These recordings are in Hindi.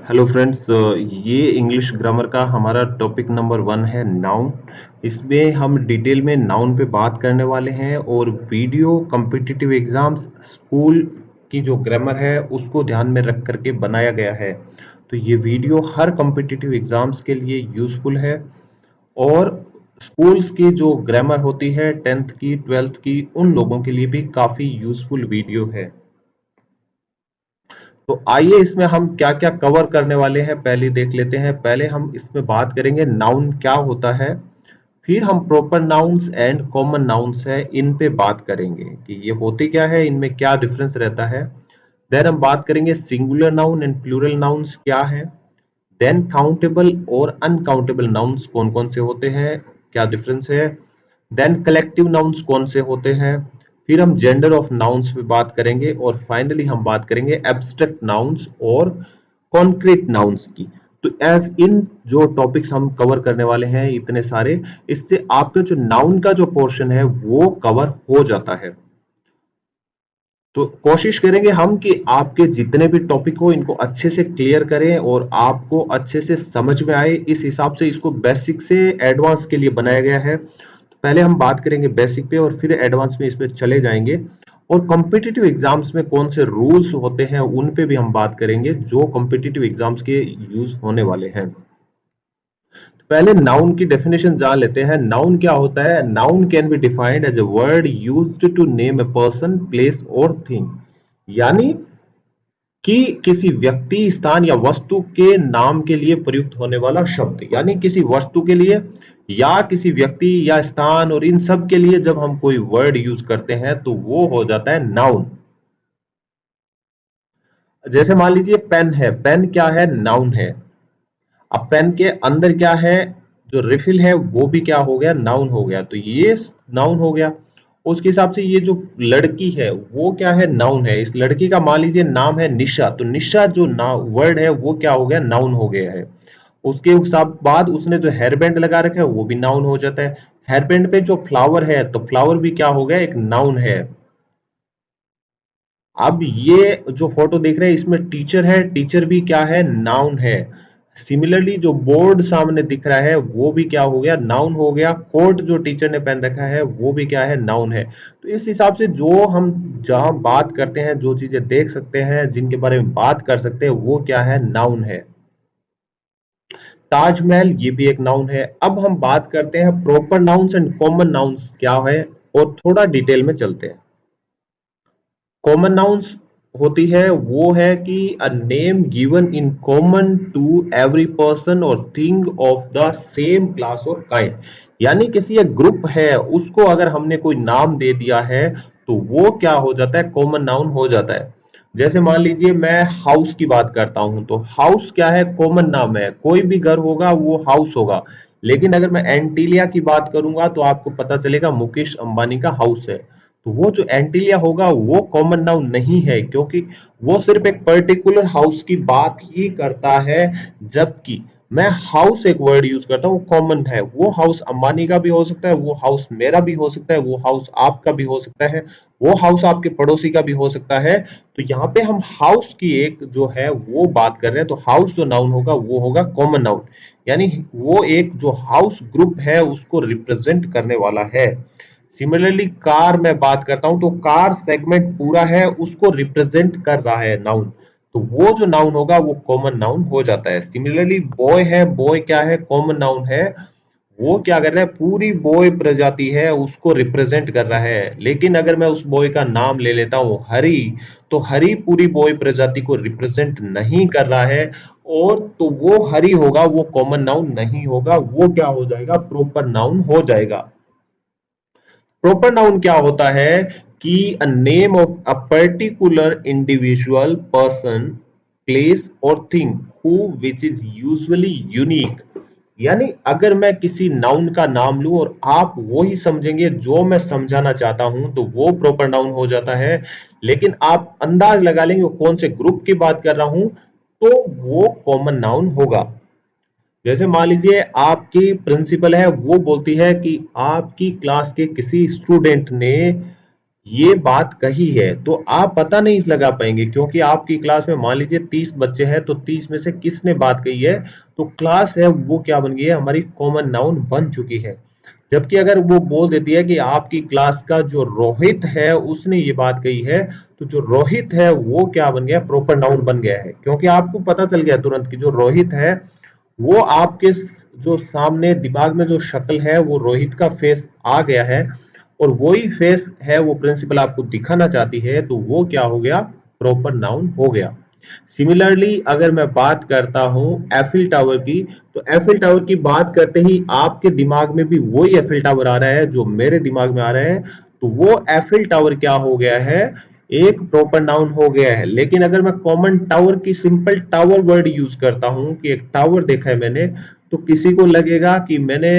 हेलो फ्रेंड्स, ये इंग्लिश ग्रामर का हमारा टॉपिक नंबर 1 है नाउन। इसमें हम डिटेल में नाउन पे बात करने वाले हैं और वीडियो कॉम्पिटिटिव एग्जाम्स स्कूल की जो ग्रामर है उसको ध्यान में रख करके बनाया गया है। तो ये वीडियो हर कॉम्पिटिटिव एग्जाम्स के लिए यूजफुल है और स्कूल्स की जो ग्रामर होती है 10th की 12th की उन लोगों के लिए भी काफ़ी यूजफुल वीडियो है। तो आइए इसमें हम क्या क्या कवर करने वाले हैं पहले देख लेते हैं। पहले हम इसमें बात करेंगे नाउन क्या होता है, फिर हम proper nouns and common nouns है इन पे बात करेंगे कि ये होते क्या है, इनमें क्या डिफरेंस रहता है। देन हम बात करेंगे singular noun and plural nouns क्या है। देन काउंटेबल और अनकाउंटेबल नाउन्स कौन कौन से होते हैं, क्या डिफरेंस है। देन कलेक्टिव नाउन्स कौन से होते हैं। फिर हम जेंडर ऑफ नाउन्स पे बात करेंगे और फाइनली हम बात करेंगे एब्स्ट्रैक्ट नाउन्स और कॉन्क्रीट नाउन्स की। तो एज इन जो टॉपिक्स हम कवर करने वाले हैं इतने सारे, इससे आपका जो नाउन का जो पोर्शन है वो कवर हो जाता है। तो कोशिश करेंगे हम कि आपके जितने भी टॉपिक हो इनको अच्छे से क्लियर करें और आपको अच्छे से समझ में आए। इस हिसाब से इसको बेसिक से एडवांस के लिए बनाया गया है। तो पहले हम बात करेंगे बेसिक पे और फिर एडवांस में इसमें चले जाएंगे। और कॉम्पिटिटिव एग्जाम्स में कौन से रूल्स होते हैं उन पे भी हम बात करेंगे जो कॉम्पिटिटिव एग्जाम्स के यूज होने वाले हैं। पहले नाउन की डेफिनेशन जान लेते हैं। नाउन क्या होता है। Noun can be defined as a word used to name a person, place और थिंग। यानी कि किसी व्यक्ति, स्थान या वस्तु के नाम के लिए प्रयुक्त होने वाला शब्द, यानी किसी वस्तु के लिए या किसी व्यक्ति या स्थान और इन सब के लिए जब हम कोई वर्ड यूज करते हैं तो वो हो जाता है नाउन। जैसे मान लीजिए पेन है, पेन क्या है, नाउन है। अब पेन के अंदर क्या है, जो रिफिल है वो भी क्या हो गया, नाउन हो गया। तो ये नाउन हो गया। उसके हिसाब से ये जो लड़की है वो क्या है, नाउन है। इस लड़की का मान लीजिए नाम है निशा, तो निशा जो वर्ड है वो क्या हो गया, नाउन हो गया है। उसके हिसाब बाद उसने जो हेयर बैंड लगा रखा है वो भी नाउन हो जाता है। हेयर बैंड पे जो फ्लावर है तो फ्लावर भी क्या हो गया, एक नाउन है। अब ये जो फोटो देख रहे हैं इसमें टीचर है, टीचर भी क्या है, नाउन है। सिमिलरली जो बोर्ड सामने दिख रहा है वो भी क्या हो गया, नाउन हो गया। कोट जो टीचर ने पहन रखा है वो भी क्या है, नाउन है। तो इस हिसाब से जो हम जहां बात करते हैं, जो चीजें देख सकते हैं, जिनके बारे में बात कर सकते हैं वो क्या है, नाउन है। ताजमहल ये भी एक नाउन है। अब हम बात करते हैं proper nouns and common nouns क्या है और थोड़ा डिटेल में चलते हैं। कॉमन नाउन्स होती है वो है कि a name given in common to every person और thing of the same class और काइंड। यानी किसी एक ग्रुप है उसको अगर हमने कोई नाम दे दिया है तो वो क्या हो जाता है, कॉमन नाउन हो जाता है। जैसे मान लीजिए मैं हाउस की बात करता हूं तो हाउस क्या है, कॉमन नाम है। कोई भी घर होगा वो हाउस होगा। लेकिन अगर मैं एंटीलिया की बात करूंगा तो आपको पता चलेगा मुकेश अंबानी का हाउस है। तो वो जो एंटीलिया होगा वो कॉमन नाउन नहीं है, क्योंकि वो सिर्फ एक पर्टिकुलर हाउस की बात ही करता है। जबकि मैं हाउस एक वर्ड यूज करता हूँ, कॉमन है। वो हाउस अंबानी का भी हो सकता है, वो हाउस मेरा भी हो सकता है, वो हाउस आपका भी हो सकता है, वो हाउस आपके पड़ोसी का भी हो सकता है। तो यहाँ पे हम हाउस की एक जो है वो बात कर रहे हैं। तो हाउस जो नाउन होगा वो होगा कॉमन नाउन, यानी वो एक जो हाउस ग्रुप है उसको रिप्रेजेंट करने वाला है। सिमिलरली कार में बात करता हूं तो कार सेगमेंट पूरा है उसको रिप्रेजेंट कर रहा है नाउन। तो वो जो नाउन होगा वो कॉमन नाउन हो जाता है। सिमिलरली बॉय है, बॉय क्या है, कॉमन नाउन है। वो क्या कर रहा है, पूरी बॉय प्रजाति है उसको रिप्रेजेंट कर रहा है। लेकिन अगर मैं उस बॉय का नाम ले लेता हूं हरी, तो हरी पूरी बॉय प्रजाति को रिप्रेजेंट नहीं कर रहा है। और तो वो हरी होगा, वो कॉमन नाउन नहीं होगा, वो क्या हो जाएगा, प्रॉपर नाउन हो जाएगा। प्रॉपर नाउन क्या होता है कि a name of a particular individual person, place और thing who which is usually unique. यानी अगर मैं किसी नाउन का नाम लूं और आप वो ही समझेंगे जो मैं समझाना चाहता हूं तो वो प्रॉपर नाउन हो जाता है। लेकिन आप अंदाज लगा लेंगे कौन से ग्रुप की बात कर रहा हूं तो वो कॉमन नाउन होगा। जैसे मान लीजिए आपकी प्रिंसिपल है, वो बोलती है कि आपकी क्लास के किसी स्टूडेंट ने ये बात कही है, तो आप पता नहीं लगा पाएंगे, क्योंकि आपकी क्लास में मान लीजिए 30 बच्चे हैं, तो 30 में से किसने बात कही है, तो क्लास है वो क्या बन गई है, हमारी कॉमन नाउन बन चुकी है। जबकि अगर वो बोल देती है कि आपकी क्लास का जो रोहित है उसने ये बात कही है, तो जो रोहित है वो क्या बन गया, प्रॉपर नाउन बन गया है, क्योंकि आपको पता चल गया तुरंत कि जो रोहित है वो आपके जो सामने दिमाग में जो शक्ल है वो रोहित का फेस आ गया है, और वही फेस है वो प्रिंसिपल आपको दिखाना चाहती है, तो वो क्या हो गया, प्रॉपर नाउन हो गया। सिमिलरली अगर मैं बात करता हूं एफिल टावर की, तो एफिल टावर की बात करते ही आपके दिमाग में भी वही एफिल टावर आ रहा है जो मेरे दिमाग में आ रहा है, तो वो एफिल टावर क्या हो गया है, एक प्रॉपर नाउन हो गया है। लेकिन अगर मैं कॉमन टावर की सिंपल टावर वर्ड यूज करता हूं कि एक टावर देखा है मैंने, तो किसी को लगेगा कि मैंने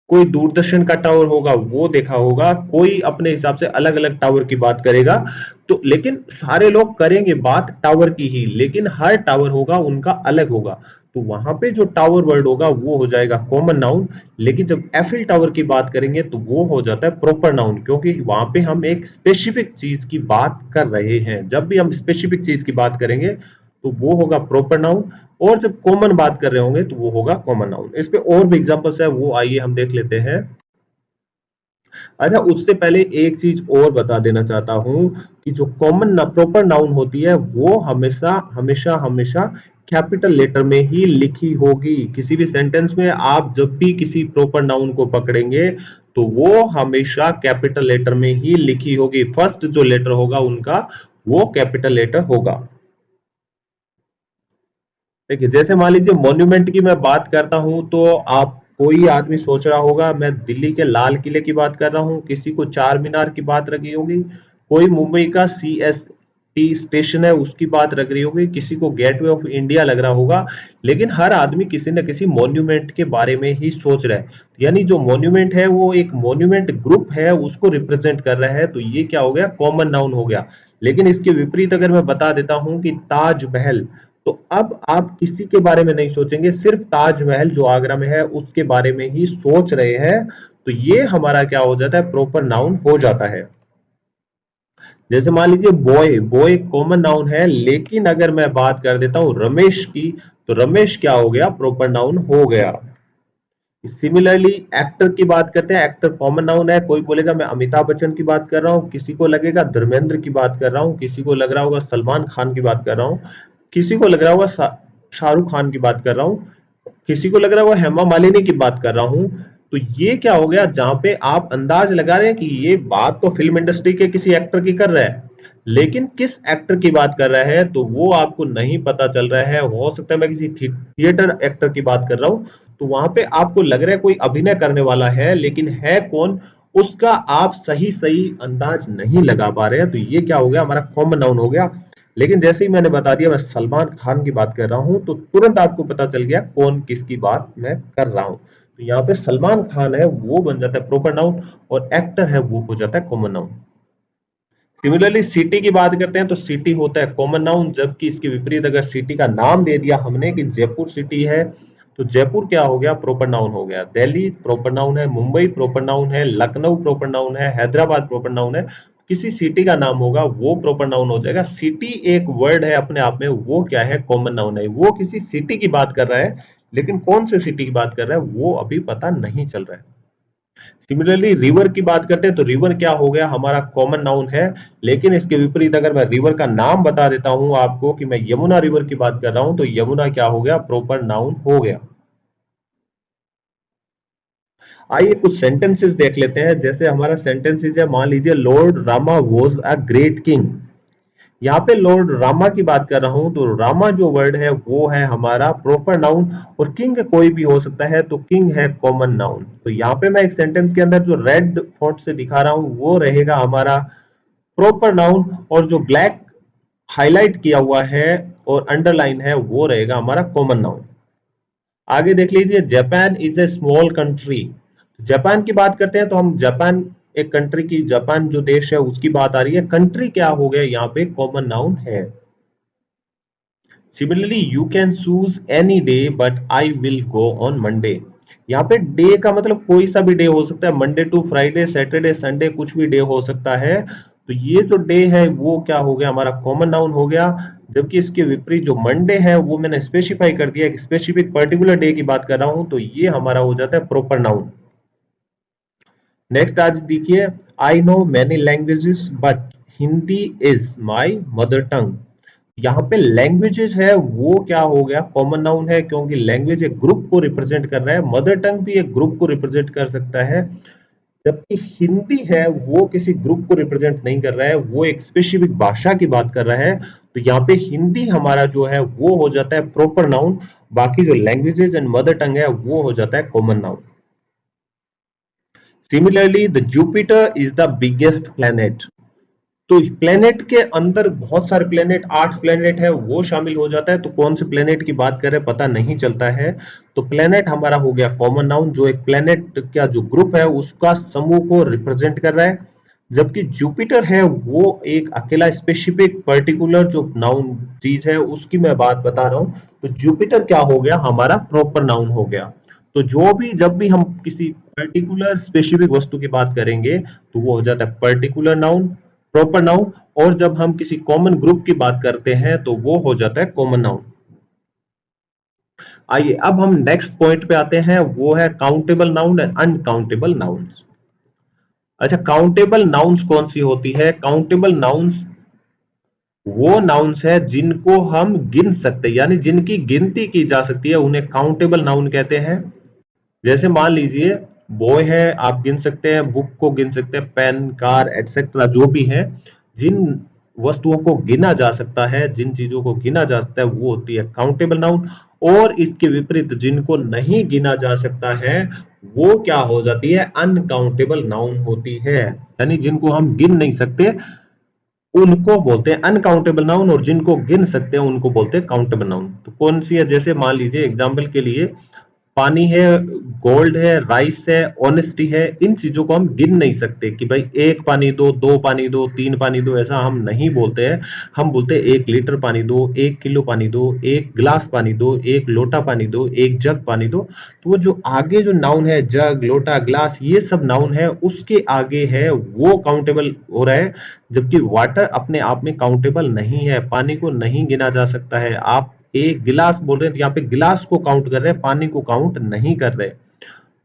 कोई दूरदर्शन का टावर होगा वो देखा होगा, कोई अपने हिसाब से अलग अलग टावर की बात करेगा, तो लेकिन सारे लोग करेंगे बात टावर की ही, लेकिन हर टावर होगा उनका अलग होगा, तो वहां पे जो टावर वर्ड होगा वो हो जाएगा कॉमन नाउन। लेकिन जब एफिल टावर की बात करेंगे तो वो हो जाता है प्रॉपर नाउन, क्योंकि वहां पे हम एक स्पेसिफिक चीज की बात कर रहे हैं। जब भी हम स्पेसिफिक चीज की बात करेंगे तो वो होगा प्रॉपर नाउन, और जब कॉमन बात कर रहे होंगे तो वो होगा कॉमन नाउन। इस पे और भी एग्जांपल्स है, वो आइए हम देख लेते हैं। अच्छा, उससे पहले एक चीज और बता देना चाहता हूं कि जो कॉमन प्रॉपर नाउन होती है वो हमेशा हमेशा हमेशा कैपिटल लेटर में ही लिखी होगी। किसी भी सेंटेंस में आप जब भी किसी प्रॉपर नाउन को पकड़ेंगे तो वो हमेशा कैपिटल लेटर में ही लिखी होगी, फर्स्ट जो लेटर होगा उनका वो कैपिटल लेटर होगा। देखिए, जैसे मान लीजिए मॉन्यूमेंट की मैं बात करता हूं, तो आप कोई आदमी सोच रहा होगा मैं दिल्ली के लाल किले की बात कर रहा हूं, किसी को चार मीनार की बात लगी होगी, कोई मुंबई का CST स्टेशन है उसकी बात लग रही होगी, किसी को गेटवे ऑफ इंडिया लग रहा होगा। लेकिन हर आदमी किसी न किसी मॉन्यूमेंट के बारे में ही सोच रहा है, यानी जो मॉन्यूमेंट है वो एक मॉन्यूमेंट ग्रुप है उसको रिप्रेजेंट कर रहा है, तो ये क्या हो गया, कॉमन नाउन हो गया। लेकिन इसके विपरीत अगर मैं बता देता हूं कि ताजमहल, तो अब आप किसी के बारे में नहीं सोचेंगे, सिर्फ ताजमहल जो आगरा में है उसके बारे में ही सोच रहे हैं, तो ये हमारा क्या हो जाता है, प्रॉपर नाउन हो जाता है। जैसे मान लीजिए बॉय, बॉय कॉमन नाउन है, लेकिन अगर मैं बात कर देता हूं रमेश की, तो रमेश क्या हो गया, प्रॉपर नाउन हो गया। सिमिलरली एक्टर की बात करते हैं, एक्टर कॉमन नाउन है, कोई बोलेगा मैं अमिताभ बच्चन की बात कर रहा हूँ, किसी को लगेगा धर्मेंद्र की बात कर रहा हूँ, किसी को लग रहा होगा सलमान खान की बात कर रहा हूँ, किसी को लग रहा होगा शाहरुख खान की बात कर रहा हूँ, किसी को लग रहा होगा हेमा मालिनी की बात कर रहा हूँ। तो ये क्या हो गया, जहां पे आप अंदाज लगा रहे हैं कि ये बात तो फिल्म इंडस्ट्री के किसी एक्टर की कर रहा है, लेकिन किस एक्टर की बात कर रहा है तो वो आपको नहीं पता चल रहा है। हो सकता है मैं किसी थिएटर एक्टर की बात कर रहा हूं, तो वहां पे आपको लग रहा है कोई अभिनय करने वाला है, लेकिन है कौन उसका आप सही सही अंदाज नहीं लगा पा रहे हैं, तो ये क्या हो गया, हमारा कॉमन नाउन हो गया। लेकिन जैसे ही मैंने बता दिया मैं सलमान खान की बात कर रहा हूं, तो तुरंत आपको पता चल गया कौन किसकी बात मैं कर रहा हूं, तो यहाँ पे सलमान खान है वो बन जाता है प्रॉपर नाउन, और एक्टर है वो हो जाता है कॉमन नाउन। सिमिलरली सिटी की बात करते हैं, तो सिटी होता है कॉमन नाउन, जबकि इसके विपरीत अगर सिटी का नाम दे दिया हमने कि जयपुर सिटी है, तो जयपुर क्या हो गया, प्रॉपर नाउन हो गया। दिल्ली प्रॉपर नाउन है, मुंबई प्रॉपर नाउन है, लखनऊ प्रॉपर नाउन है, हैदराबाद प्रॉपर नाउन है। किसी सिटी का नाम होगा वो प्रॉपर नाउन हो जाएगा। सिटी एक वर्ड है अपने आप में, वो क्या है, कॉमन नाउन है, वो किसी सिटी की बात कर रहा है, लेकिन कौन से सिटी की बात कर रहा है वो अभी पता नहीं चल रहा है। सिमिलरली रिवर की बात करते हैं, तो रिवर क्या हो गया, हमारा कॉमन नाउन है, लेकिन इसके विपरीत अगर मैं रिवर का नाम बता देता हूं आपको कि मैं यमुना रिवर की बात कर रहा हूं, तो यमुना क्या हो गया, प्रॉपर नाउन हो गया। आइए कुछ सेंटेंसेस देख लेते हैं। जैसे हमारा सेंटेंसेस है, मान लीजिए Lord Rama was a great king. यहाँ पे लॉर्ड रामा की बात कर रहा हूं, तो रामा जो वर्ड है वो है हमारा प्रॉपर नाउन, और किंग कोई भी हो सकता है, तो किंग है कॉमन नाउन। तो यहाँ पे मैं एक सेंटेंस के अंदर जो रेड फॉन्ट से दिखा रहा हूं वो रहेगा हमारा प्रॉपर नाउन, और जो ब्लैक हाईलाइट किया हुआ है और अंडरलाइन है वो रहेगा हमारा कॉमन नाउन। आगे देख लीजिए, Japan is a small country. Japan की बात करते हैं, तो हम जापान एक कंट्री की, जापान जो देश है उसकी बात आ रही है, कंट्री क्या हो गया यहाँ पे, कॉमन नाउन है। Similarly you can choose any day but I will go on Monday. यहाँ पे डे का मतलब कोई सा भी डे हो सकता है, Monday to Friday, Saturday, Sunday, कुछ भी डे हो सकता है। तो ये जो डे है वो क्या हो गया, हमारा कॉमन नाउन हो गया। जबकि इसके विपरीत जो मंडे है वो मैंने स्पेसिफाई कर दिया, एक स्पेसिफिक पर्टिकुलर डे की बात कर रहा हूं, तो ये हमारा हो जाता है प्रॉपर नाउन। नेक्स्ट आज देखिए, I know many languages but Hindi is my mother tongue. यहाँ पे लैंग्वेजेस है वो क्या हो गया, कॉमन नाउन है, क्योंकि लैंग्वेज एक ग्रुप को रिप्रेजेंट कर रहा है, मदर टंग भी एक ग्रुप को रिप्रेजेंट कर सकता है। जबकि हिंदी है वो किसी ग्रुप को रिप्रेजेंट नहीं कर रहा है, वो एक स्पेसिफिक भाषा की बात कर रहा है। तो यहाँ पे हिंदी हमारा जो है वो हो जाता है प्रॉपर नाउन। बाकी जो लैंग्वेजेस एंड मदर टंग है वो हो जाता है common noun. Similarly the Jupiter is the biggest planet. तो प्लेनेट के अंदर बहुत सारे प्लेनेट, 8 प्लेनेट है वो शामिल हो जाता है। तो कौन से प्लेनेट की बात करें पता नहीं चलता है। तो प्लेनेट हमारा हो गया कॉमन नाउन, जो एक प्लेनेट का जो ग्रुप है उसका समूह को रिप्रेजेंट कर रहा है। जबकि जुपिटर है वो एक अकेला स्पेसिफिक पर्टिकुलर जो नाउन चीज है उसकी मैं बात बता रहा हूं। तो जुपिटर क्या हो गया, हमारा प्रॉपर नाउन हो गया। तो जो भी जब भी हम किसी पर्टिकुलर स्पेसिफिक वस्तु की बात करेंगे तो वो हो जाता है पर्टिकुलर नाउन, प्रॉपर नाउन। और जब हम किसी कॉमन ग्रुप की बात करते हैं तो वो हो जाता है कॉमन नाउन। आइए अब हम नेक्स्ट पॉइंट पे आते हैं, वो है countable noun and uncountable nouns. अच्छा, काउंटेबल नाउन्स कौन सी होती है? काउंटेबल नाउन्स वो नाउन्स है जिनको हम गिन सकते हैं, यानी जिनकी गिनती की जा सकती है, उन्हें काउंटेबल नाउन कहते हैं। जैसे मान लीजिए बॉय है, आप गिन सकते हैं, बुक को गिन सकते हैं, पेन, कार, एटसेट्रा जो भी है, जिन वस्तुओं को गिना जा सकता है, जिन चीजों को गिना जा सकता है वो होती है काउंटेबल नाउन। और इसके विपरीत जिनको नहीं गिना जा सकता है वो क्या हो जाती है, अनकाउंटेबल नाउन होती है। यानी जिनको हम गिन नहीं सकते उनको बोलते हैं अनकाउंटेबल नाउन, और जिनको गिन सकते हैं उनको बोलते हैं काउंटेबल नाउन। तो कौन सी है, जैसे मान लीजिए एग्जांपल के लिए पानी है, गोल्ड है, राइस है, ऑनेस्टी है, इन चीजों को हम गिन नहीं सकते कि भाई एक पानी दो, दो पानी दो, तीन पानी दो, ऐसा हम नहीं बोलते हैं। हम बोलते हैं 1 लीटर पानी दो, 1 किलो पानी दो, 1 गिलास पानी दो, 1 लोटा पानी दो, 1 जग पानी दो। तो वो जो आगे जो नाउन है, जग, लोटा, ग्लास, ये सब नाउन है, उसके आगे है वो काउंटेबल हो रहा है। जबकि वाटर अपने आप में काउंटेबल नहीं है, पानी को नहीं गिना जा सकता है। आप एक गिलास बोल रहे हैं तो यहाँ पे गिलास को काउंट कर रहे हैं, पानी को काउंट नहीं कर रहे।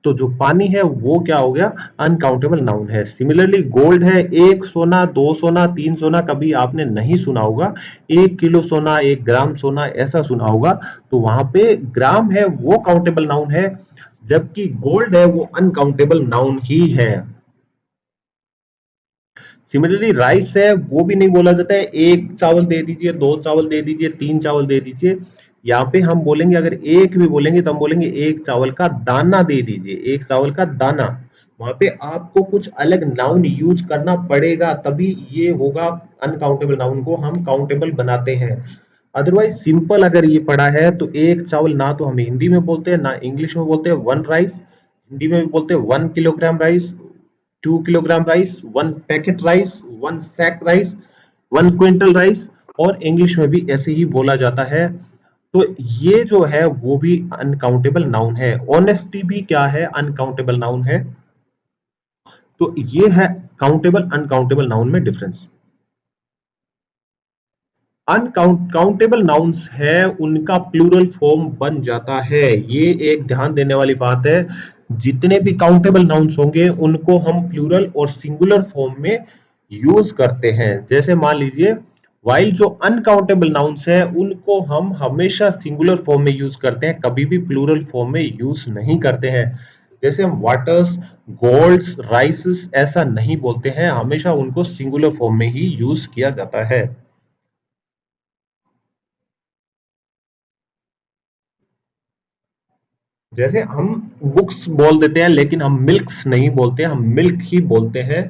तो जो पानी है वो क्या हो गया, अनकाउंटेबल नाउन है। सिमिलरली गोल्ड है, 1 सोना, 2 सोना, 3 सोना कभी आपने नहीं सुना होगा, 1 किलो सोना, 1 ग्राम सोना ऐसा सुना होगा। तो वहां पे ग्राम है वो काउंटेबल नाउन है, जबकि गोल्ड है वो अनकाउंटेबल नाउन ही है। सिमिलरली राइस है वो भी नहीं बोला जाता है, 1 चावल दे दीजिए, 2 चावल दे दीजिए, 3 चावल दे दीजिए। यहाँ पे हम बोलेंगे, अगर एक भी बोलेंगे तो हम बोलेंगे 1 चावल का दाना दे दीजिए, 1 चावल का दाना। वहां पे आपको कुछ अलग नाउन यूज करना पड़ेगा, तभी ये होगा। अनकाउंटेबल नाउन को हम काउंटेबल बनाते हैं। अदरवाइज सिंपल अगर ये पड़ा है तो 1 चावल ना तो हम हिंदी में बोलते हैं ना इंग्लिश में बोलते हैं, 1 राइस। हिंदी में भी बोलते हैं 1 kilogram rice, 2 kilogram rice, 1 packet rice, 1 sack rice, 1 quintal rice. और इंग्लिश में भी ऐसे ही बोला जाता है। तो ये जो है वो भी अनकाउंटेबल नाउन है। ऑनेस्टी भी क्या है, अनकाउंटेबल नाउन है। तो ये है काउंटेबल अनकाउंटेबल नाउन में डिफरेंस। अनकाउंटेबल नाउन्स है उनका प्लूरल फॉर्म बन जाता है, ये एक ध्यान देने वाली बात है। जितने भी काउंटेबल नाउन्स होंगे उनको हम प्लूरल और सिंगुलर फॉर्म में यूज करते हैं। जैसे मान लीजिए वाइल जो अनकाउंटेबल नाउन्स है उनको हम हमेशा सिंगुलर फॉर्म में यूज करते हैं, कभी भी प्लूरल फॉर्म में यूज नहीं करते हैं। जैसे हम वाटर्स, गोल्ड्स, राइसेस ऐसा नहीं बोलते हैं, हमेशा उनको सिंगुलर फॉर्म में ही यूज किया जाता है। जैसे हम बुक्स बोल देते हैं लेकिन हम मिल्क्स नहीं बोलते, हम मिल्क ही बोलते हैं।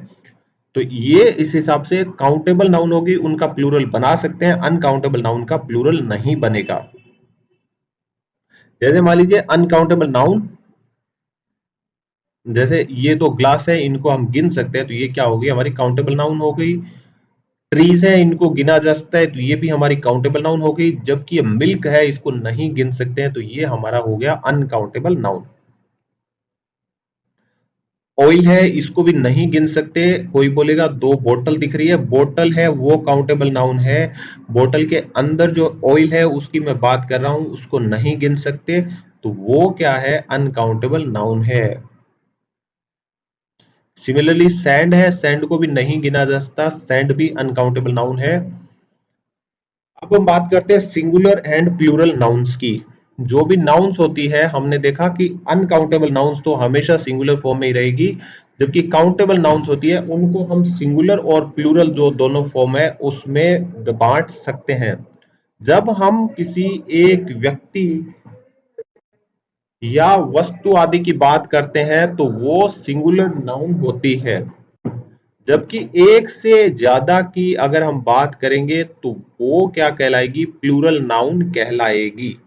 तो ये इस हिसाब से काउंटेबल नाउन होगी, उनका प्लूरल बना सकते हैं, अनकाउंटेबल नाउन का प्लूरल नहीं बनेगा। जैसे मान लीजिए अनकाउंटेबल नाउन, जैसे ये तो ग्लास है, इनको हम गिन सकते हैं, तो ये क्या होगी, हमारी काउंटेबल नाउन हो गई। ट्रीज है, इनको गिना जा सकता है, तो ये भी हमारी काउंटेबल नाउन हो गई। जबकि ये मिल्क है, इसको नहीं गिन सकते हैं, तो ये हमारा हो गया अनकाउंटेबल नाउन। ऑयल है, इसको भी नहीं गिन सकते। कोई बोलेगा दो बोतल दिख रही है, बोतल है वो काउंटेबल नाउन है। बोतल के अंदर जो ऑयल है उसकी मैं बात कर रहा हूं, उसको नहीं गिन सकते, तो वो क्या है, अनकाउंटेबल नाउन है। सिमिलरली सैंड है, सैंड को भी नहीं गिना जा सकता, सैंड भी अनकाउंटेबल नाउन है। अब हम बात करते हैं सिंगुलर एंड प्लूरल नाउन्स की। जो भी नाउन्स होती है, हमने देखा कि अनकाउंटेबल नाउन्स तो हमेशा सिंगुलर फॉर्म में ही रहेगी, जबकि काउंटेबल नाउन्स होती है उनको हम सिंगुलर और प्लूरल जो दोनों फॉर्म है उसमें बांट सकते हैं। जब हम किसी एक व्यक्ति या वस्तु आदि की बात करते हैं तो वो सिंगुलर नाउन होती है, जबकि एक से ज्यादा की अगर हम बात करेंगे तो वो क्या कहलाएगी, प्लूरल नाउन कहलाएगी।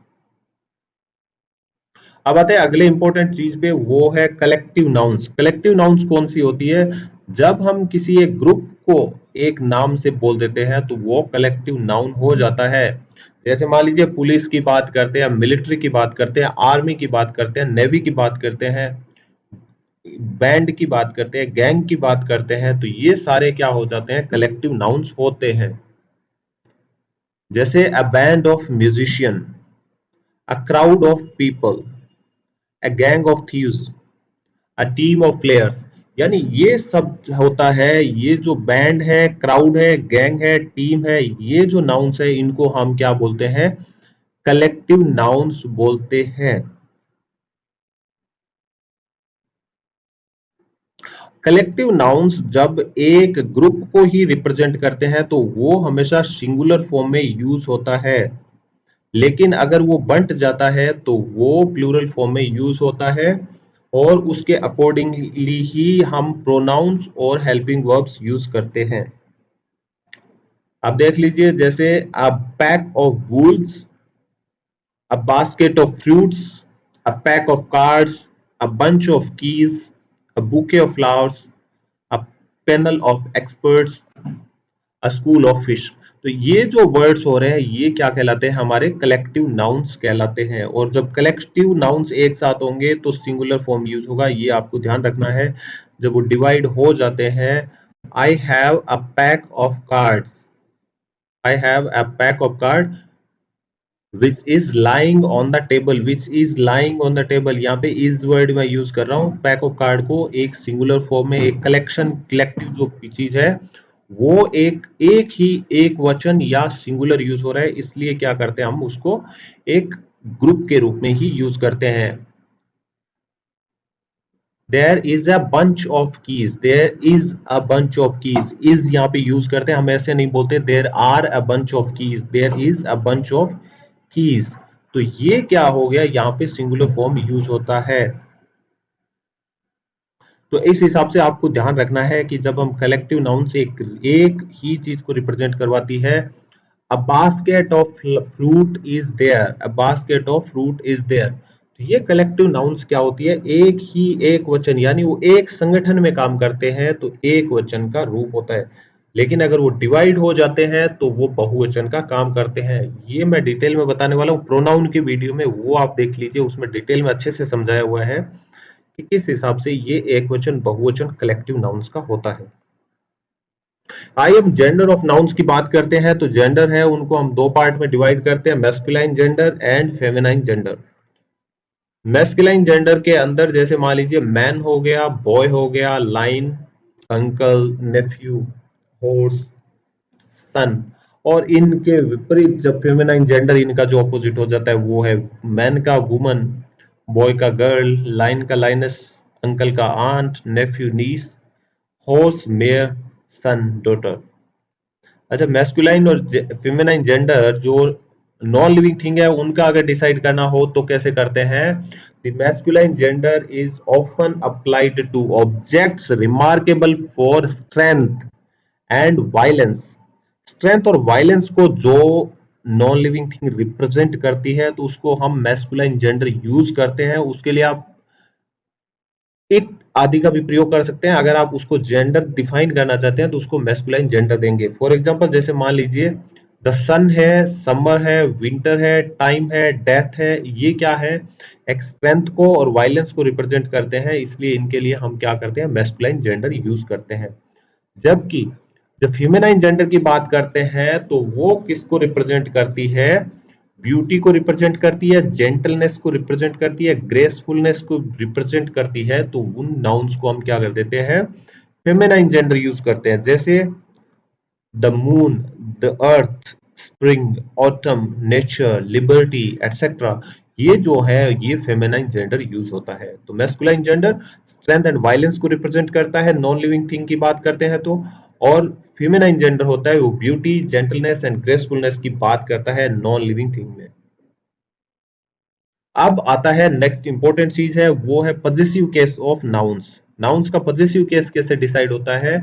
अब आते हैं अगले इंपॉर्टेंट चीज पे, वो है कलेक्टिव नाउन्स। कलेक्टिव नाउन्स कौन सी होती है, जब हम किसी एक ग्रुप को एक नाम से बोल देते हैं तो वो कलेक्टिव नाउन हो जाता है। जैसे मान लीजिए पुलिस की बात करते हैं, मिलिट्री की बात करते हैं, आर्मी की बात करते हैं, नेवी की बात करते हैं, बैंड की बात करते हैं, गैंग की बात करते हैं, तो ये सारे क्या हो जाते हैं, कलेक्टिव नाउन्स होते हैं। जैसे a band of musician, a crowd of people, a gang of thieves, a team of players. यानी ये सब होता है, ये जो बैंड है, क्राउड है, गैंग है, टीम है, ये जो नाउन्स है इनको हम क्या बोलते हैं, कलेक्टिव नाउन्स बोलते हैं। कलेक्टिव नाउन्स जब एक ग्रुप को ही रिप्रेजेंट करते हैं तो वो हमेशा सिंगुलर फॉर्म में यूज होता है, लेकिन अगर वो बंट जाता है तो वो प्लूरल फॉर्म में यूज होता है, और उसके अकॉर्डिंगली ही हम प्रोनाउंस और हेल्पिंग वर्ब्स यूज करते हैं। अब देख लीजिए, जैसे a pack of Wolves, a basket of fruits, a pack of cards, a bunch of keys, a bouquet of flowers, a panel of experts, a school of fish। तो ये जो वर्ड्स हो रहे हैं ये क्या कहलाते हैं, हमारे कलेक्टिव नाउन्स कहलाते हैं। और जब कलेक्टिव नाउन्स एक साथ होंगे तो सिंगुलर फॉर्म यूज होगा, ये आपको ध्यान रखना है। जब वो डिवाइड हो जाते हैं, I have a pack of cards, I have a pack of card which is lying on the table, which is lying on the table, यहाँ पे is वर्ड मैं यूज कर रहा हूँ। पैक ऑफ कार्ड को एक सिंगुलर फॉर्म में, एक कलेक्शन, कलेक्टिव जो चीज है वो एक एक ही एक वचन या सिंगुलर यूज हो रहा है, इसलिए क्या करते हैं हम उसको एक ग्रुप के रूप में ही यूज करते हैं। There is a bunch of keys, there is a bunch of keys, is यहाँ पे यूज करते हैं, हम ऐसे नहीं बोलते there are a bunch of keys, there is a bunch of keys. तो ये क्या हो गया, यहाँ पे सिंगुलर फॉर्म यूज होता है। तो इस हिसाब से आपको ध्यान रखना है कि जब हम कलेक्टिव नाउन से एक ही चीज को रिप्रेजेंट करवाती है, a basket of fruit is there, a basket of fruit is there, तो ये कलेक्टिव नाउन्स क्या होती है, एक ही एक वचन, यानी वो एक संगठन में काम करते हैं तो एक वचन का रूप होता है। लेकिन अगर वो डिवाइड हो जाते हैं तो वो बहुवचन का काम करते हैं। ये मैं डिटेल में बताने वाला हूँ प्रोनाउन की वीडियो में, वो आप देख लीजिए, उसमें डिटेल में अच्छे से समझाया हुआ है कि किस हिसाब से ये एक वचन बहुवचन कलेक्टिव नाउन्स का होता है। आइए हम जेंडर ऑफ नाउन्स की बात करते हैं। तो जेंडर है उनको हम दो पार्ट में डिवाइड करते हैं, masculine gender and feminine gender. Masculine gender के अंदर जैसे मान लीजिए मैन हो गया, बॉय हो गया, लाइन, अंकल, नेफ्यू, हॉर्स, सन। और इनके विपरीत जब फेमिनाइन जेंडर इनका जो ऑपोजिट हो जाता है वो है मैन का वुमन, बॉय का गर्ल, लाइन का लाइनस, अंकल का आंट, नेफ्यू नीस, हॉर्स मेयर, सन डॉटर। अच्छा, मैस्कुलाइन और फेमिनाइन जेंडर जो नॉन लिविंग थिंग है उनका अगर डिसाइड करना हो तो कैसे करते हैं, the masculine gender is often applied two objects remarkable for strength and violence. Strength और वायलेंस को जो नॉन लिविंग थिंग रिप्रेजेंट करती है तो उसको हम मैस्कुलाइन जेंडर यूज करते हैं। उसके लिए आप इट आदि का भी प्रयोग कर सकते हैं। अगर आप उसको जेंडर डिफाइन करना चाहते हैं तो उसको मैस्कुलाइन जेंडर देंगे। फॉर एग्जांपल जैसे मान लीजिए द सन है, समर है, विंटर है, टाइम है, डेथ है, ये क्या है, एक स्ट्रेंथ को और वायलेंस को रिप्रेजेंट करते हैं, इसलिए इनके लिए हम क्या करते हैं, मैस्कुलाइन जेंडर यूज करते हैं। जबकि जब फेमिनाइन जेंडर की बात करते हैं तो वो किसको रिप्रेजेंट करती है, ब्यूटी को रिप्रेजेंट करती है, जेंटलनेस को रिप्रेजेंट करती है, ग्रेसफुलनेस को रिप्रेजेंट करती है, तो उन नाउन्स को हम क्या कर देते हैं, फेमिनाइन जेंडर यूज करते हैं। जैसे the moon, the earth, spring, autumn, nature, liberty etcetera, ये जो है ये फेमिनाइन जेंडर यूज होता है। तो masculine gender strength and violence को रिप्रेजेंट करता है, नॉन लिविंग थिंग की बात करते हैं तो, और फेमिनाइन जेंडर होता है वो ब्यूटी, जेंटलनेस एंड ग्रेसफुलनेस की बात करता है नॉन लिविंग थिंग में। अब आता है नेक्स्ट इंपॉर्टेंट चीज है, वो है possessive case of nouns. Nouns का पजेसिव केस कैसे डिसाइड होता है,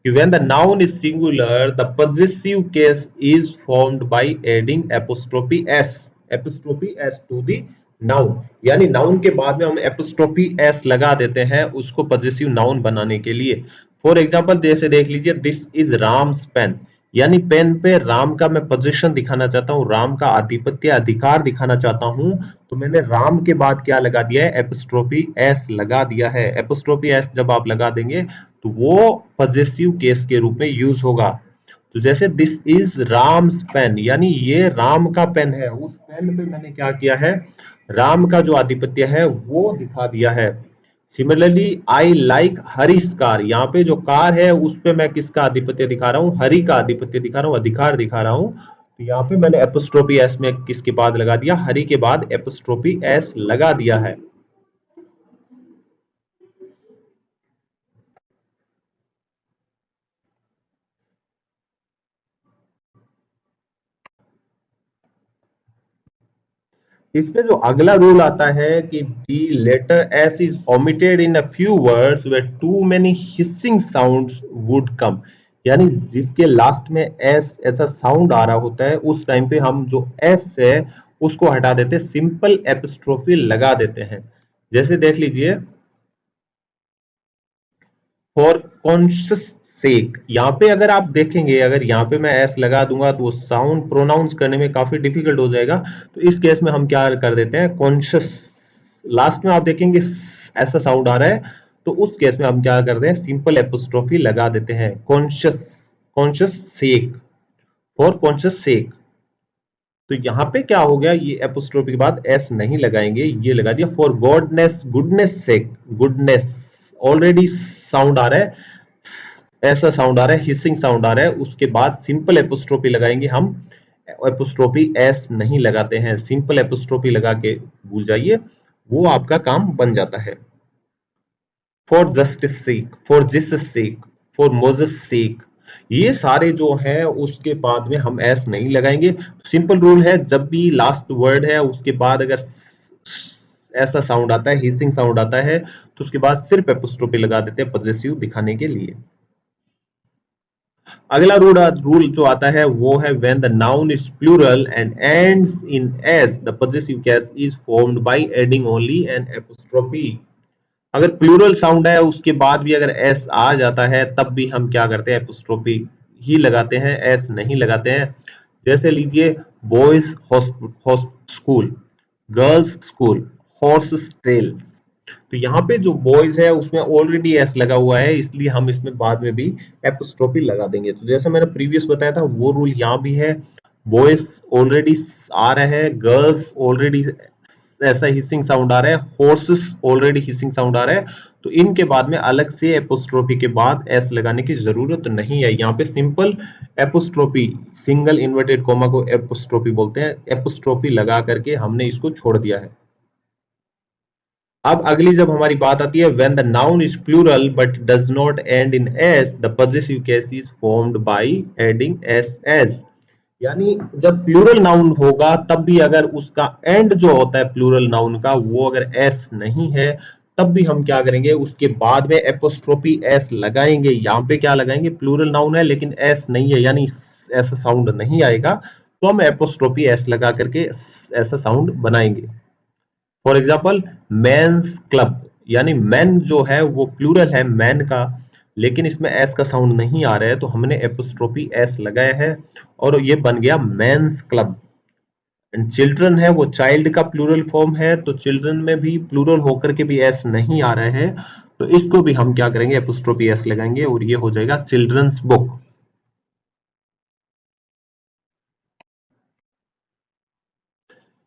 when the noun is singular, the possessive case is formed by adding apostrophe s to the noun। यानी नाउन के बाद में हम apostrophe s लगा देते हैं उसको possessive noun बनाने के लिए। फॉर एग्जाम्पल जैसे देख लीजिए, दिस इज राम्स पेन, यानी पेन पे राम का मैं पोजीशन दिखाना चाहता हूँ, राम का आधिपत्य अधिकार दिखाना चाहता हूँ, तो मैंने राम के बाद क्या लगा दिया है, एपिस्ट्रोफी एस लगा दिया है। एपिस्ट्रोफी एस जब आप लगा देंगे तो वो पजेसिव केस के रूप में यूज होगा। तो जैसे दिस इज राम्स पेन, यानी ये राम का पेन है, उस पेन पे मैंने क्या किया है, राम का जो आधिपत्य है वो दिखा दिया है। Similarly I like Harish car, यहाँ पे जो कार है उस पे मैं किसका आधिपत्य दिखा रहा हूँ, हरि का आधिपत्य दिखा रहा हूँ, अधिकार दिखा रहा हूँ। तो यहाँ पे मैंने एपोस्ट्रोफी एस में किसके बाद लगा दिया, हरि के बाद एपोस्ट्रोफी एस लगा दिया है। इसमें जो अगला रूल आता है कि the letter s is omitted in a few words where too many hissing sounds would come, यानी जिसके लास्ट में एस ऐसा साउंड आ रहा होता है उस टाइम पे हम जो एस है उसको हटा देते, सिंपल एपिस्ट्रोफी लगा देते हैं। जैसे देख लीजिए, फॉर कॉन्शियस सेक, यहाँ पे अगर आप देखेंगे, अगर यहाँ पे मैं एस लगा दूंगा तो वो साउंड प्रोनाउंस करने में काफी डिफिकल्ट हो जाएगा। तो इस केस में हम क्या कर देते हैं, कॉन्शियस, लास्ट में आप देखेंगे ऐसा साउंड आ रहा है, तो उस केस में हम क्या करते हैं, सिंपल एपोस्ट्रोफी लगा देते हैं, conscience, conscience sake, for conscience sake. तो यहाँ पे क्या हो गया, ये एपोस्ट्रोफी के बाद एस नहीं लगाएंगे, ये लगा दिया for godness, goodness sake, goodness already sound आ रहा है, ऐसा साउंड आ रहा है, हिसिंग साउंड आ रहा है, उसके बाद सिंपल एपोस्ट्रोफी लगाएंगे हम, एपोस्ट्रोफी एस नहीं लगाते हैं, सिंपल एपोस्ट्रोफी लगा के भूल जाइए, वो आपका काम बन जाता है। For justice sake, for Jesus sake, for Moses sake, ये सारे जो है उसके बाद में हम एस नहीं लगाएंगे। सिंपल रूल है, जब भी लास्ट वर्ड है उसके बाद अगर ऐसा साउंड आता है, हिसिंग साउंड आता है, तो उसके बाद सिर्फ एपोस्ट्रोफी लगा देते हैं पॉजेसिव दिखाने के लिए। अगला रूल जो आता है वो है when the noun is plural and ends in s, the possessive case is formed by adding only an apostrophe. अगर प्लूरल साउंड है उसके बाद भी अगर एस आ जाता है तब भी हम क्या करते हैं, एपोस्ट्रोफी ही लगाते हैं, एस नहीं लगाते हैं। जैसे लीजिए, boys school, girls school, horse trails, तो यहाँ पे जो बॉयज है उसमें ऑलरेडी एस लगा हुआ है, इसलिए हम इसमें बाद में भी एपोस्ट्रोफी लगा देंगे। तो जैसे मैंने प्रीवियस बताया था वो रूल यहाँ भी है, बॉयज ऑलरेडी आ रहा है, गर्ल्स ऑलरेडी ऐसा हिसिंग साउंड आ रहा है, हॉर्सेस ऑलरेडी हिसिंग साउंड आ रहा है, तो इनके बाद में अलग से एपोस्ट्रोफी के बाद एस लगाने की जरूरत नहीं है। यहाँ पे simple apostrophe, single inverted coma को एपोस्ट्रोफी बोलते हैं, एपोस्ट्रोफी लगा करके हमने इसको छोड़ दिया है। अब अगली जब हमारी बात आती है, when the noun is plural but does not end in s, the possessive case is formed by adding s, यानी जब प्लूरल नाउन होगा तब भी अगर उसका एंड जो होता है प्लूरल नाउन का वो अगर एस नहीं है, तब भी हम क्या करेंगे, उसके बाद में एपोस्ट्रोफी एस लगाएंगे। यहाँ पे क्या लगाएंगे, प्लूरल नाउन है लेकिन एस नहीं है, यानी ऐसा साउंड नहीं आएगा, तो हम एपोस्ट्रोफी एस लगा करके ऐसा साउंड बनाएंगे। फॉर एग्जाम्पल, मेंस क्लब, यानी मैन जो है वो प्लूरल है मैन का, लेकिन इसमें एस का साउंड नहीं आ रहा है, तो हमने एपोस्ट्रोफी एस लगाया है और ये बन गया मेंस क्लब। एंड चिल्ड्रन है वो चाइल्ड का प्लूरल फॉर्म है, तो चिल्ड्रन में भी प्लूरल होकर के भी एस नहीं आ रहा है, तो इसको भी हम क्या करेंगे, एपोस्ट्रोफी एस लगाएंगे और ये हो जाएगा चिल्ड्रंस बुक।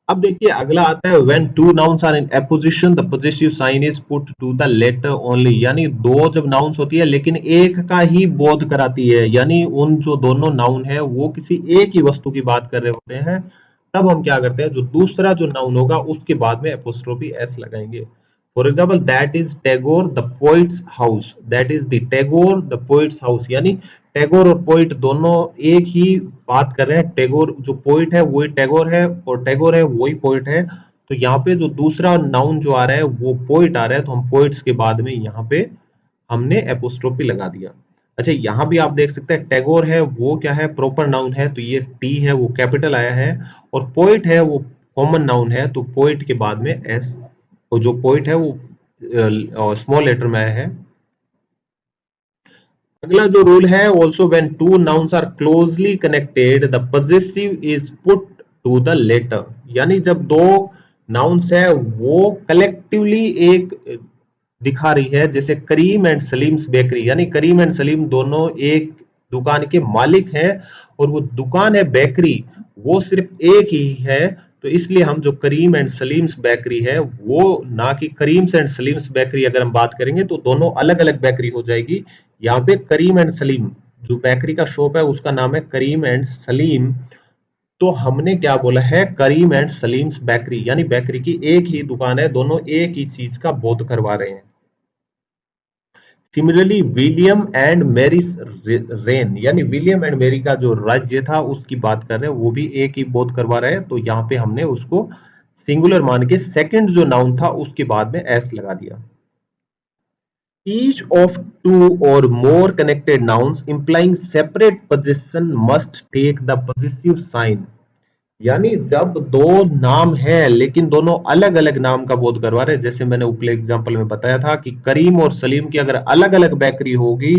अब देखिए अगला आता है when two nouns are in apposition the positive sign is put to the latter only. यानी दो जब नाउन्स होती है लेकिन एक का ही बोध कराती है, यानी उन जो दोनों नाउन है वो किसी एक ही वस्तु की बात कर रहे होते हैं, तब हम क्या करते हैं, जो दूसरा जो नाउन होगा उसके बाद में एपोस्ट्रोफी एस लगाएंगे। For example that is Tagore the poets house, that is the Tagore the poets house, यानी टैगोर और पोइट दोनों एक ही बात कर रहे हैं। टैगोर जो पोइट है वही टैगोर है और टैगोर है वही पोइट है, तो यहाँ पे जो दूसरा नाउन जो आ रहा है वो पोइट आ रहा है, तो हम पोइट्स के बाद में यहाँ पे हमने एपोस्ट्रोफी लगा दिया। अच्छा यहाँ भी आप देख सकते हैं टैगोर है वो क्या है, प्रॉपर नाउन है, तो ये टी है वो कैपिटल आया है, और पोइट है वो कॉमन नाउन है, तो पोइट के बाद में एस, और जो पोइट है वो स्मॉल लेटर में आया है। अगला जो रूल है, also when two nouns are closely connected the possessive is put to the latter. यानी जब दो नाउन्स है वो कलेक्टिवली एक दिखा रही है, जैसे करीम एंड सलीम्स बेकरी, यानी करीम एंड सलीम दोनों एक दुकान के मालिक हैं और वो दुकान है बेकरी वो सिर्फ एक ही है, तो इसलिए हम जो करीम एंड सलीम्स बेकरी है वो ना कि करीम्स एंड सलीम्स बेकरी अगर हम बात करेंगे तो दोनों अलग अलग बेकरी हो जाएगी। यहाँ पे करीम एंड सलीम जो बेकरी का शॉप है उसका नाम है करीम एंड सलीम, तो हमने क्या बोला है, करीम एंड सलीम्स बेकरी, यानी बेकरी की एक ही दुकान है, दोनों एक ही चीज का बोध करवा रहे हैं। Similarly William and Mary's reign, यानी विलियम एंड मैरी का जो राज्य था उसकी बात कर रहे हैं, वो भी एक ही बोध करवा रहे हैं, तो यहाँ पे हमने उसको सिंगुलर मान के सेकंड जो नाउन था उसके बाद में एस लगा दिया। Each of two or more connected nouns implying separate possession must take the possessive sign। यानी जब दो नाम है लेकिन दोनों अलग अलग नाम का बोध करवा रहे हैं, जैसे मैंने ऊपर एग्जांपल में बताया था कि करीम और सलीम की अगर अलग अलग बेकरी होगी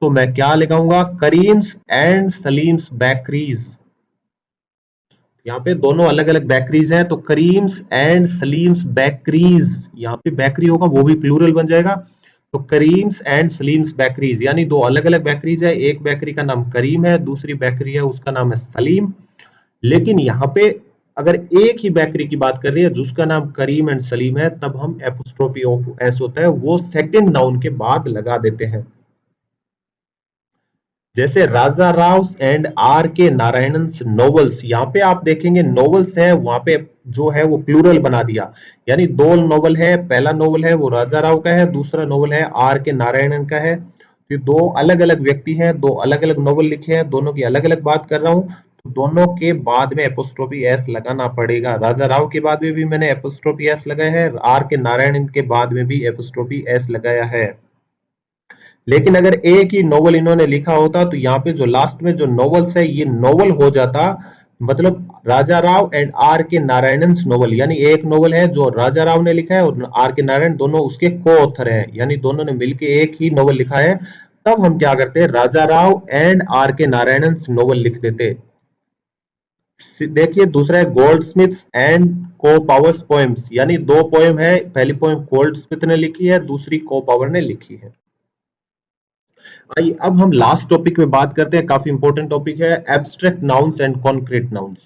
तो मैं क्या लगाऊंगा, करीम्स एंड सलीम्स बेकरीज। यहाँ पे दोनों अलग अलग बेकरीज हैं तो करीम्स एंड सलीम्स बेकरीज, यहाँ पे बेकरी होगा वो भी प्लूरल बन जाएगा, तो करीम्स एंड सलीम्स बेकरीज, यानी दो अलग अलग बेकरीज है, एक बेकरी का नाम करीम है, दूसरी बेकरी है उसका नाम है सलीम। लेकिन यहाँ पे अगर एक ही बेकरी की बात कर रही है जिसका नाम करीम एंड सलीम है, तब हम एपोस्ट्रोफी ऑफ एस होता है वो सेकंड नाउन के बाद लगा देते हैं। जैसे राजा राव एंड आर के नारायणन नॉवेल्स, यहाँ पे आप देखेंगे नॉवेल्स है वहां पे जो है वो प्लूरल बना दिया, यानी दो नॉवल है, पहला नॉवल है वो राजा राव का है, दूसरा नॉवल है आर के नारायणन का है, तो दो अलग अलग व्यक्ति हैं, दो अलग अलग नॉवल लिखे हैं, दोनों की अलग अलग बात कर रहा हूँ, तो दोनों के बाद में एपोस्ट्रोफी एस लगाना पड़ेगा। राजा राव के बाद में भी मैंने एपोस्ट्रोफी एस लगाया है, आर के नारायणन के बाद में भी एपोस्ट्रोफी एस लगाया है। लेकिन अगर एक ही नोवेल इन्होंने लिखा होता तो यहाँ पे जो लास्ट में जो नॉवेल्स है ये नोवेल हो जाता, मतलब राजा राव एंड आर के नारायणन नोवेल, यानी एक नोवेल है जो राजा राव ने लिखा है और आर के नारायण दोनों उसके को ऑथर हैं, यानी दोनों ने मिलकर एक ही नोवेल लिखा है, तब हम क्या करते हैं, राजा राव एंड आर के नारायणन नोवेल लिख देते। देखिए दूसरा है गोल्ड स्मिथ्स एंड को पावर्स पोएम्स, यानी दो पोएम है, पहली पोएम गोल्ड स्मिथ ने लिखी है, दूसरी को पावर ने लिखी है। आइए अब हम लास्ट टॉपिक पे बात करते हैं, काफी इंपॉर्टेंट टॉपिक है, abstract nouns and concrete nouns.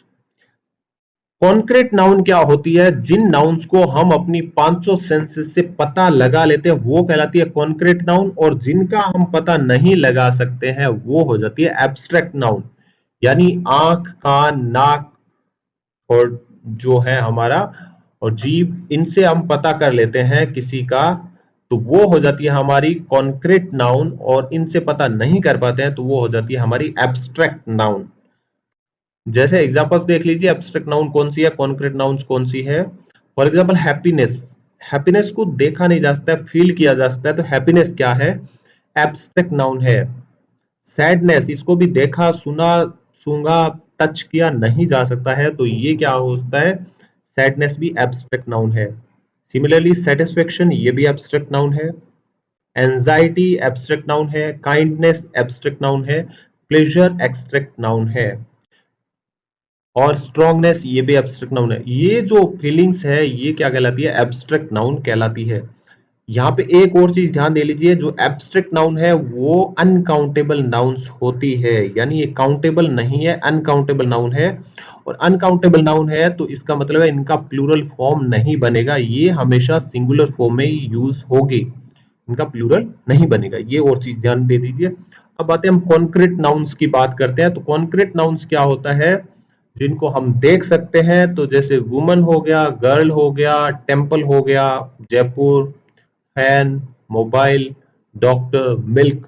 Concrete noun क्या होती है, जिन नाउन्स को हम अपनी 500 सेंसेस से पता लगा लेते हैं वो कहलाती है कॉन्क्रीट नाउन, और जिनका हम पता नहीं लगा सकते हैं वो हो जाती है एब्स्ट्रैक्ट नाउन, यानी आंख कान नाक और जो है हमारा और जीभ, इनसे हम पता कर लेते हैं किसी का, तो वो हो जाती है हमारी कॉन्क्रीट नाउन, और इनसे पता नहीं कर पाते हैं तो वो हो जाती है हमारी एब्स्ट्रैक्ट नाउन। जैसे एग्जांपल्स देख लीजिए, एब्स्ट्रैक्ट नाउन कौन सी है, कॉन्क्रीट नाउन कौन सी है। फॉर एग्जांपल हैप्पीनेस, हैप्पीनेस को देखा नहीं जा सकता है, फील किया जा सकता है, तो हैप्पीनेस क्या है, एब्स्ट्रैक्ट नाउन है। सैडनेस, इसको भी देखा सुना सूंघा टच किया नहीं जा सकता है, तो ये क्या होता है, सैडनेस भी एब्स्ट्रैक्ट नाउन है। सिमिलरली सेटिस्फेक्शन, ये भी एब्स्ट्रैक्ट नाउन है। एंजाइटी एब्स्ट्रैक्ट नाउन है, काइंडनेस एब्स्ट्रैक्ट नाउन है, प्लेजर एब्स्ट्रैक्ट नाउन है, और स्ट्रांगनेस ये भी एब्स्ट्रैक्ट नाउन है। ये जो फीलिंग्स है ये क्या कहलाती है? एब्स्ट्रैक्ट नाउन कहलाती है। यहाँ पे एक और चीज ध्यान दे लीजिए, जो एब्स्ट्रैक्ट नाउन है वो अनकाउंटेबल नाउन्स होती है, यानी ये काउंटेबल नहीं है, अनकाउंटेबल नाउन है। और अनकाउंटेबल नाउन है तो इसका मतलब है इनका प्लूरल फॉर्म नहीं बनेगा, ये हमेशा सिंगुलर फॉर्म में ही यूज होगी, इनका प्लूरल नहीं बनेगा। ये और चीज ध्यान दे दीजिए। अब आते हैं हम कॉन्क्रीट नाउन्स की बात करते हैं। तो कॉन्क्रीट नाउन्स क्या होता है? जिनको हम देख सकते हैं, तो जैसे वुमन हो गया, गर्ल हो गया, टेम्पल हो गया, Jaipur, fan, mobile, doctor, milk.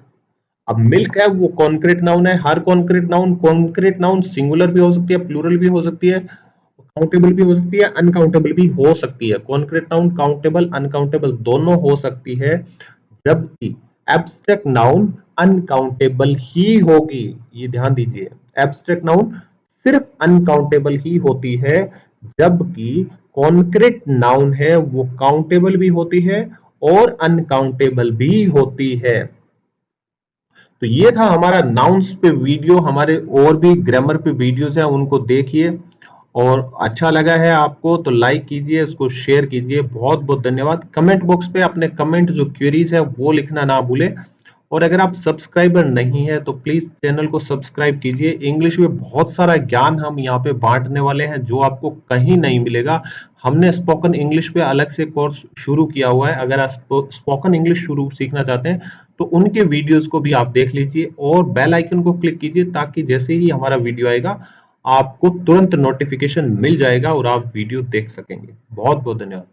अब मिल्क है वो कॉन्क्रीट नाउन है। हर कॉन्क्रीट नाउन सिंगुलर भी हो सकती है, प्लूरल भी हो सकती है, काउंटेबल भी हो सकती है, अनकाउंटेबल भी हो सकती है। कॉन्क्रीट नाउन काउंटेबल अनकाउंटेबल दोनों हो सकती है, जबकि एब्स्ट्रैक्ट नाउन अनकाउंटेबल ही होगी। ये ध्यान दीजिए, एब्स्ट्रैक्ट नाउन सिर्फ अनकाउंटेबल ही होती है, जबकि कॉन्क्रीट नाउन है वो काउंटेबल भी होती है और अनकाउंटेबल भी होती है। तो ये था हमारा नाउन्स पे वीडियो। हमारे और भी ग्रामर पे वीडियोस हैं, उनको देखिए, और अच्छा लगा है आपको तो लाइक कीजिए, इसको शेयर कीजिए। बहुत बहुत धन्यवाद। कमेंट बॉक्स पे अपने कमेंट जो क्वेरीज है वो लिखना ना भूलें। और अगर आप सब्सक्राइबर नहीं है तो प्लीज चैनल को सब्सक्राइब कीजिए। इंग्लिश में बहुत सारा ज्ञान हम यहाँ पे बांटने वाले हैं जो आपको कहीं नहीं मिलेगा। हमने स्पोकन इंग्लिश पे अलग से कोर्स शुरू किया हुआ है। अगर आप स्पोकन इंग्लिश शुरू सीखना चाहते हैं तो उनके वीडियोस को भी आप देख लीजिए और बेल आइकन को क्लिक कीजिए, ताकि जैसे ही हमारा वीडियो आएगा आपको तुरंत नोटिफिकेशन मिल जाएगा और आप वीडियो देख सकेंगे। बहुत बहुत धन्यवाद।